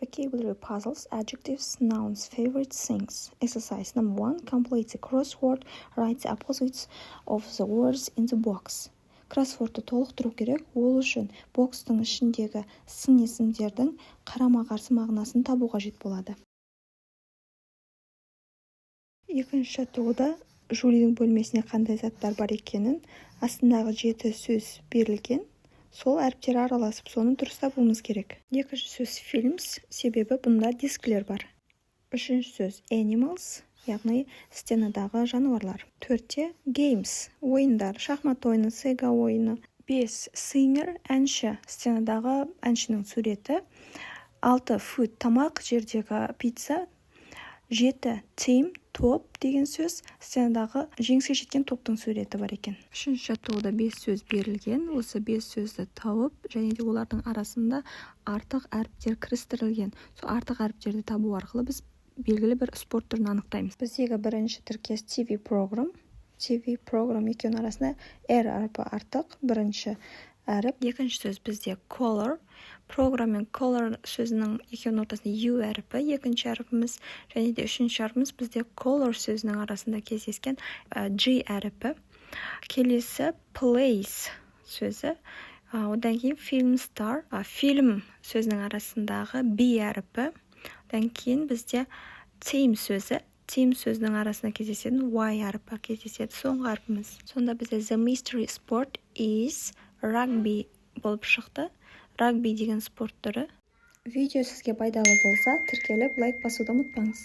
Vocabulary puzzles, adjectives, nouns, favorite things. Exercise number 1. Complete the crossword. Write the opposites of the words in the box. Кроссвордты толықтыру керек. Ол үшін бокстың ішіндегі сын есімдердің қарама-қарсы мағынасын табу қажет болады. Екінші жаттығуда Жулидің бөлмесіне қандай заттар бар екенін, астындағы 7 сөз берілген. Сол әріптері араласып, соны дұрыс табуымыз керек. Екінші сөз films, себебі бұнда дискілер бар. Үшінші сөз animals, яғни стенадағы жануарлар. 4-те games, ойындар, шахмат ойыны, сега ойыны. 5 singer, әнші, стенадағы әншінің суреті. 6 food, тамақ, жердегі пицца. 7 team, топ деген сөз, стенадағы жеңіске жеткен топтың суреті бар екен. Үшінші жаттығуда 5 сөз берілген. Осы 5 сөзді тауып, және де олардың арасында артық әріптер кірістірілген. Сол артық әріптерді табу арқылы біз белгілі бір спорт түрін анықтаймыз. Біздегі бірінші тіркес TV program. TV program екеуінің арасында R әріпі артық, бірінші әріп. Екінші сөз бізде color. Program мен color сөзінің екеуінің ортасында U әріпі, екінші әріпіміз, және де үшінші әріпіміз бізде color сөзінің арасында кездескен G әріпі. Келесі place сөзі. Одан кейін film star, film сөзінің арасындағы B әріпі. Одан кейін бізде team сөзі. Team сөзінің арасында кездесетін Y әріпі кездеседі. Соңғы әріпіміз. Сонда бізде the mystery sport is rugby болып шықты. Рагби деген спорт түрі. Видео сізге пайдалы болса, тіркеліп лайк басуды ұмытпаңыз.